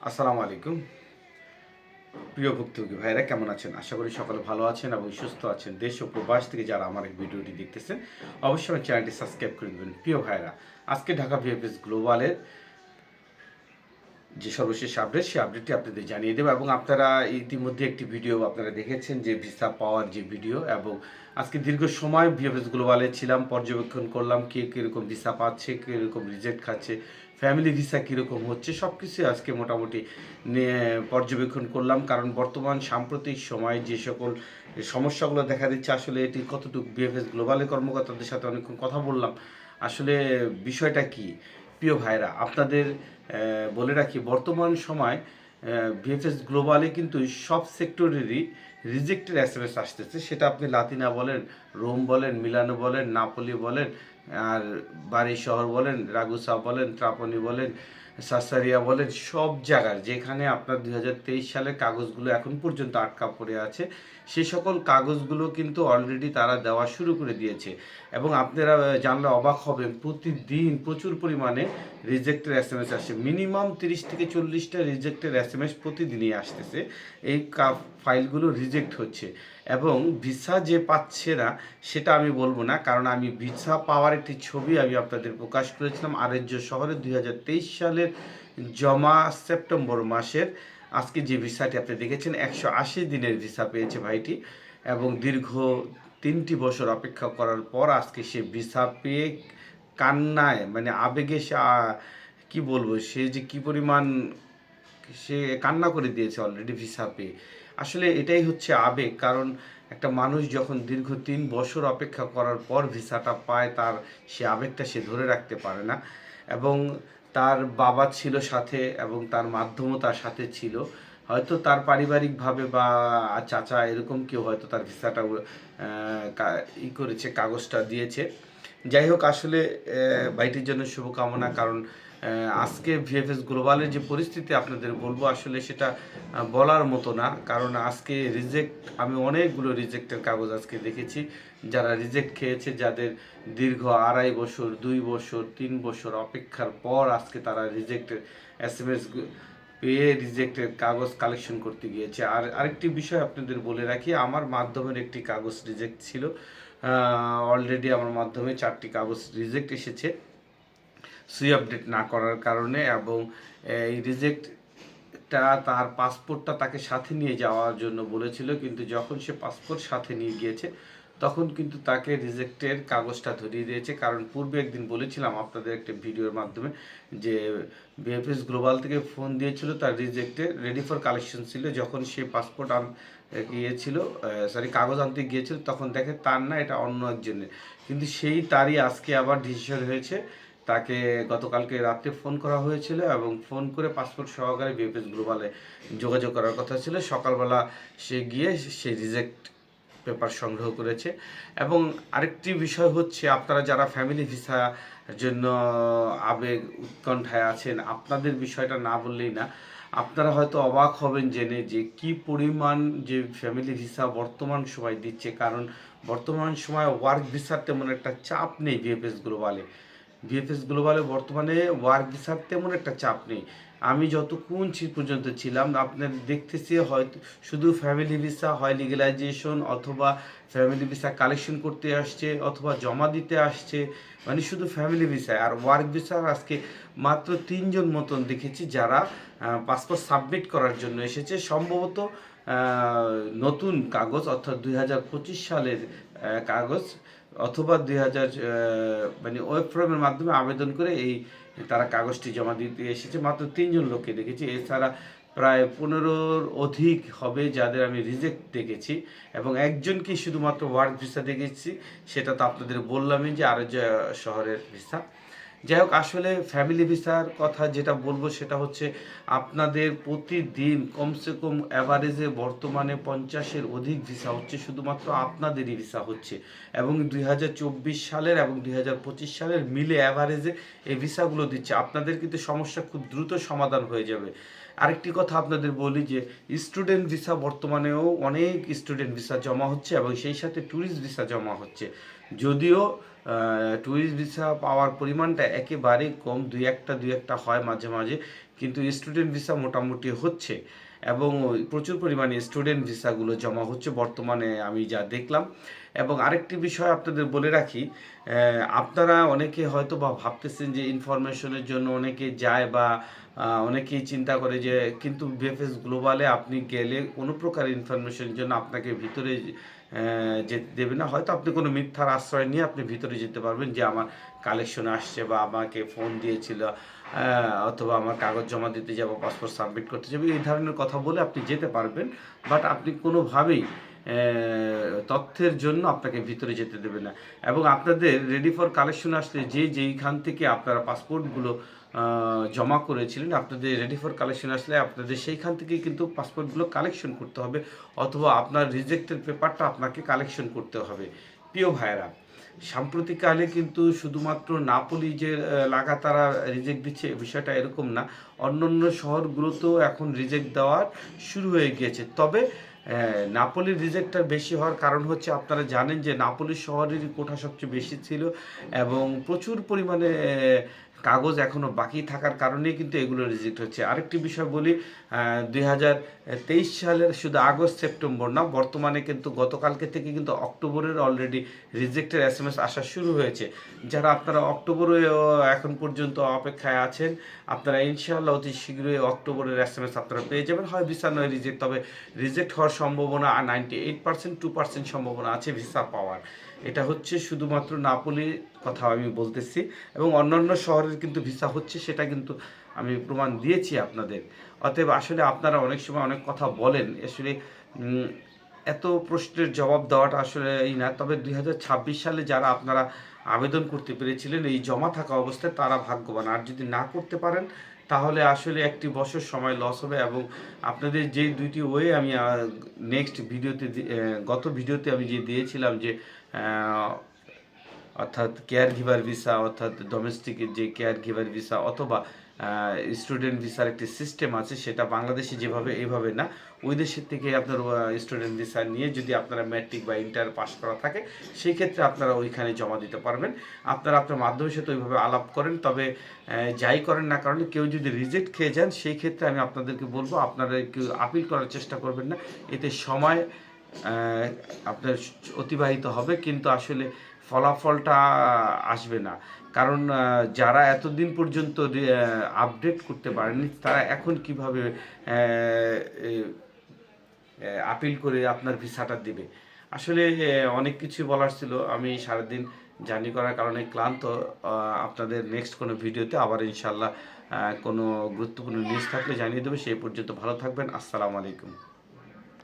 আসসালামু আলাইকুম। প্রিয় ভুক্তভোগী ভাইরা কেমন আছেন? আশা করি সকলে ভালো আছেন এবং সুস্থ আছেন। দেশ ও প্রবাস থেকে যারা আমার এই ভিডিওটি দেখতেছেন, অবশ্যই আমার চ্যানেলটি সাবস্ক্রাইব করে দেবেন। প্রিয় ভাইরা, আজকে ঢাকা ভিএফএস গ্লোবালের যে সর্বশেষ আপডেট, সেই আপডেটটি আপনাদের জানিয়ে দেবো এবং আপনারা ইতিমধ্যে একটি ভিডিও আপনারা দেখেছেন যে ভিসা পাওয়ার যে ভিডিও, এবং আজকে দীর্ঘ সময় ভিএফএস গ্লোবালে ছিলাম, পর্যবেক্ষণ করলাম কে কীরকম ভিসা পাচ্ছে, কীরকম রিজেক্ট খাচ্ছে, ফ্যামিলি ভিসা কীরকম হচ্ছে, সব কিছুই আজকে মোটামুটি নিয়ে পর্যবেক্ষণ করলাম। কারণ বর্তমান সাম্প্রতিক সময়ে যে সকল সমস্যাগুলো দেখা দিচ্ছে, আসলে এটি কতটুকু ভিএফএস গ্লোবালের কর্মকর্তাদের সাথে অনেকক্ষণ কথা বললাম। আসলে বিষয়টা কি প্রিয় ভাইরা, আপনাদের বলে রাখি, বর্তমান সময় ভিএফএস গ্লোবালে কিন্তু সব সেক্টরেরই রিজেক্টের এসএমএস আসতেছে। সেটা আপনি লাতিনা বলেন, রোম বলেন, মিলানো বলেন, নাপোলি বলেন, আর বারি শহর বলেন, রাগুসা বলেন, ত্রাপনি বলেন, সাসারিয়া বলেন, সব জায়গার যেখানে আপনার 2023 সালের কাগজগুলো এখন পর্যন্ত আটকা পড়ে আছে, সে সকল কাগজগুলো কিন্তু অলরেডি তারা দেওয়া শুরু করে দিয়েছে। এবং আপনারা জানলে অবাক হবেন, প্রতিদিন প্রচুর পরিমাণে রিজেক্টের এসএমএস আসছে। মিনিমাম 30 থেকে 40টা রিজেক্টের এসএমএস প্রতিদিনই আসতেছে। এই ফাইলগুলো রিজেক্ট হচ্ছে এবং ভিসা যে পাচ্ছে না সেটা আমি বলবো না, কারণ আমি ভিসা পাওয়ার একটি ছবি আমি আপনাদের প্রকাশ করেছিলাম আরএসজে শহরে 2023 সালের জমা সেপ্টেম্বর মাসের। আজকে যে ভিসাটি আপনি দেখেছেন 180 দিনের ভিসা পেয়েছে ভাইটি, এবং দীর্ঘ 3টি বছর অপেক্ষা করার পর আজকে সে ভিসা পেয়ে কান্নায়, মানে আবেগে সে কি বলবো, সে যে কি পরিমাণ সে কান্না করে দিয়েছে অলরেডি ভিসা পেয়ে। আসলে এটাই হচ্ছে আবেগ, কারণ একটা মানুষ যখন দীর্ঘ 3 বছর অপেক্ষা করার পর ভিসাটা পায়, তার সে আবেগটা সে ধরে রাখতে পারে না। এবং তার বাবা ছিল সাথে এবং তার মাধ্যমও তার সাথে ছিল। হয়তো তার পারিবারিকভাবে বা চাচা এরকম কেউ হয়তো তার ভিসাটা করেছে, কাগজটা দিয়েছে। যাই হোক, আসলে ভাইটির জন্য শুভকামনা। কারণ আজকে ভিএফএস গ্লোবালের যে পরিস্থিতি আপনাদের বলবো, আসলে সেটা বলার মতো না। কারণ আজকে রিজেক্ট, আমি অনেকগুলো রিজেক্টের কাগজ আজকে দেখেছি, যারা রিজেক্ট খেয়েছে, যাদের দীর্ঘ 2.5 বছর, 2 বছর, 3 বছর অপেক্ষার পর আজকে তারা রিজেক্টের এসএমএস পেয়ে রিজেক্টের কাগজ কালেকশন করতে গিয়েছে। আর আরেকটি বিষয় আপনাদের বলে রাখি, আমার মাধ্যমের একটি কাগজ রিজেক্ট ছিল। অলরেডি আমার মাধ্যমে 4টি কাগজ রিজেক্ট এসেছে সুই আপডেট না করার কারণে। এবং এই রিজেক্টটা তার পাসপোর্টটা তাকে সাথে নিয়ে যাওয়ার জন্য বলেছিল, কিন্তু যখন সে পাসপোর্ট সাথে নিয়ে গিয়েছে তখন কিন্তু তাকে রিজেক্টের কাগজটা ধরিয়ে দিয়েছে। কারণ পূর্বে একদিন বলেছিলাম আপনাদের একটা ভিডিওর মাধ্যমে যে ভিএফএস গ্লোবাল থেকে ফোন দিয়েছিল, তার রিজেক্টে রেডি ফর কালেকশন ছিল। যখন সে পাসপোর্ট গিয়েছিল, কাগজ আনতে গিয়েছিল, তখন দেখে তার না, এটা অন্য একজনের। কিন্তু সেই তারই আজকে আবার ডিসিশন হয়েছে, তাকে গতকালকে রাত্রে ফোন করা হয়েছিল এবং ফোন করে পাসপোর্ট সহকারে ভিএফএস গ্লোবালে যোগাযোগ করার কথা ছিল। সকালবেলা সে গিয়ে সে রিজেক্ট পেপার সংগ্রহ করেছে। এবং আরেকটি বিষয় হচ্ছে, আপনারা যারা ফ্যামিলি ভিসা জন্য আবেগ উৎকণ্ঠায় আছেন, আপনাদের বিষয়টা না বললেই না। আপনারা হয়তো অবাক হবেন জেনে যে কি পরিমাণ যে ফ্যামিলি ভিসা বর্তমান সময় দিচ্ছে। কারণ বর্তমান সময় ওয়ার্ক ভিসার তেমন একটা চাপ নেই ভিএফএস গ্লোবালে। ভিএফএস গ্লোবালে বর্তমানে ওয়ার্ক ভিসার তেমন একটা চাপ নেই। আমি যতক্ষণ পর্যন্ত ছিলাম, আপনার দেখতেছি হয়তো শুধু ফ্যামিলি ভিসা হয় লিগ্যালাইজেশন, অথবা ফ্যামিলি ভিসা কালেকশন করতে আসছে, অথবা জমা দিতে আসছে, মানে শুধু ফ্যামিলি ভিসা। আর ওয়ার্ক ভিসার আজকে মাত্র 3জন মতন দেখেছি যারা পাসপোর্ট সাবমিট করার জন্য এসেছে, সম্ভবত নতুন কাগজ, অর্থাৎ 2025 সালের কাগজ, অথবা 2000 মানে ওয়েব ফর্মের মাধ্যমে আবেদন করে এই তারা কাগজটি জমা দিতে এসেছে। মাত্র 3জন লোককে দেখেছি, এছাড়া প্রায় 15-র অধিক হবে যাদের আমি রিজেক্ট দেখেছি, এবং একজনকে শুধুমাত্র ওয়ার্ক ভিসা দেখেছি, সেটা তো আপনাদের বললামই যে আরএসজে শহরের ভিসা। যাই হোক, আসলে ফ্যামিলি ভিসার কথা যেটা বলবো সেটা হচ্ছে, আপনাদের প্রতিদিন কমসে কম অ্যাভারেজে বর্তমানে 50-এর অধিক ভিসা হচ্ছে, শুধুমাত্র আপনাদেরই ভিসা হচ্ছে। এবং 2024 সালের এবং 2025 সালের মিলে অ্যাভারেজে এই ভিসাগুলো দিচ্ছে। আপনাদের কিন্তু সমস্যা খুব দ্রুত সমাধান হয়ে যাবে। আরেকটি কথা আপনাদের বলি যে স্টুডেন্ট ভিসা বর্তমানেও অনেক স্টুডেন্ট ভিসা জমা হচ্ছে এবং সেই সাথে ট্যুরিস্ট ভিসা জমা হচ্ছে। যদিও ট্যুরিস্ট ভিসা পাওয়ার পরিমাণটা একেবারেই কম, দুই একটা হয় মাঝে মাঝে, কিন্তু স্টুডেন্ট ভিসা মোটামুটি হচ্ছে এবং প্রচুর পরিমাণে স্টুডেন্ট ভিসাগুলো জমা হচ্ছে বর্তমানে আমি যা দেখলাম। এবং আরেকটি বিষয় আপনাদের বলে রাখি, আপনারা অনেকে হয়তো বা ভাবতেছেন যে ইনফরমেশনের জন্য অনেকে যায় বা অনেকেই চিন্তা করে যে, কিন্তু বিএফএস গ্লোবালে আপনি গেলে কোনো প্রকার ইনফরমেশনের জন্য আপনাকে ভিতরে যেতে দেবে না। হয়তো আপনি কোনো মিথ্যার আশ্রয় নিয়ে আপনি ভিতরে যেতে পারবেন যে আমার কালেকশন আসছে বা আমাকে ফোন দিয়েছিল, অথবা আমার কাগজ জমা দিতে যাব, পাসপোর্ট সাবমিট করতে যাবো, এই ধরনের কথা বলে আপনি যেতে পারবেন। বাট আপনি কোনোভাবেই তথ্যের জন্য আপনাকে ভিতরে যেতে দেবে না। এবং আপনাদের রেডি ফর কালেকশন আসলে যেইখান থেকে আপনারা পাসপোর্টগুলো জমা করেছিলেন, আপনাদের রেডি ফর কালেকশন আসলে আপনাদের সেইখান থেকেই কিন্তু পাসপোর্টগুলো কালেকশন করতে হবে, অথবা আপনার রিজেক্টের পেপারটা আপনাকে কালেকশন করতে হবে। প্রিয় ভাইয়েরা, সাম্প্রতিককালে কিন্তু শুধুমাত্র নাপোলি যে লাগাতার রিজেক্ট দিচ্ছে, বিষয়টা এরকম না। অন্যান্য শহরগুলোতেও এখন রিজেক্ট দেওয়ার শুরু হয়ে গিয়েছে। তবে নাপোলির রিজেক্টটা বেশি হওয়ার কারণ হচ্ছে, আপনারা জানেন যে নাপোলি শহরেরই কোঠা সবচেয়ে বেশি ছিল এবং প্রচুর পরিমাণে কাগজ এখনও বাকি থাকার কারণেই কিন্তু এগুলো রিজেক্ট হচ্ছে। আরেকটি বিষয় বলি, 2023 সালের শুধু আগস্ট সেপ্টেম্বর না, বর্তমানে কিন্তু গতকালকে থেকে কিন্তু অক্টোবরের অলরেডি রিজেক্টের এসএমএস আসা শুরু হয়েছে। যারা আপনারা অক্টোবরে এখন পর্যন্ত অপেক্ষায় আছেন, আপনারা ইনশাআল্লাহ অতি শীঘ্রই অক্টোবরের এসএমএস আপনারা পেয়ে যাবেন। হয় ভিসা নয় রিজেক্ট, তবে রিজেক্ট হওয়ার সম্ভাবনা 98%, 2% সম্ভাবনা আছে ভিসা পাওয়ার। এটা হচ্ছে শুধুমাত্র নাপোলির কথা আমি বলতেছি, এবং অন্যান্য শহরের কিন্তু ভিসা হচ্ছে, সেটা কিন্তু আমি প্রমাণ দিয়েছি আপনাদের। অতএব আসলে আপনারা অনেক সময় অনেক কথা বলেন, আসলে এত প্রশ্নের জবাব দেওয়াটা আসলে এই না। তবে 2026 সালে যারা আপনারা আবেদন করতে পেরেছিলেন এই জমা থাকা অবস্থায়, তারা ভাগ্যবান। আর যদি না করতে পারেন, তাহলে আসলে একটি বছর সময় লস হবে। এবং আপনাদের যে দুইটি ওয়ে আমি নেক্সট ভিডিওতে গত ভিডিওতে আমি যে দিয়েছিলাম যে অর্থাৎ কেয়ার গিভার ভিসা, অর্থাৎ ডোমেস্টিকের যে কেয়ার গিভার ভিসা, অথবা স্টুডেন্ট ভিসার একটি সিস্টেম আছে, সেটা বাংলাদেশে যেভাবে এইভাবে না, ওই দেশের থেকে আপনার স্টুডেন্ট ভিসা নিয়ে যদি আপনারা ম্যাট্রিক বা ইন্টার পাস করা থাকে, সেই ক্ষেত্রে আপনারা ওইখানে জমা দিতে পারবেন। আপনারা আপনার মাধ্যমের সাথে ওইভাবে আলাপ করেন। তবে যাই করেন না কারণে কেউ যদি রিজেক্ট খেয়ে যান, সেই ক্ষেত্রে আমি আপনাদেরকে বলবো আপনারা কেউ আপিল করার চেষ্টা করবেন না। এতে সময় আপনার অতিবাহিত হবে, কিন্তু আসলে ফলাফলটা আসবে না। কারণ যারা এতদিন পর্যন্ত আপডেট করতে পারেনি, তারা এখন কিভাবে আপিল করে আপনার ভিসাটা দিবে। আসলে অনেক কিছু বলার ছিল, আমি সারাদিন জার্নি করার কারণে ক্লান্ত। আপনাদের নেক্সট কোনো ভিডিওতে আবার ইনশাল্লাহ কোনো গুরুত্বপূর্ণ নিউজ থাকলে জানিয়ে দেবে। সেই পর্যন্ত ভালো থাকবেন। আসসালামু আলাইকুম।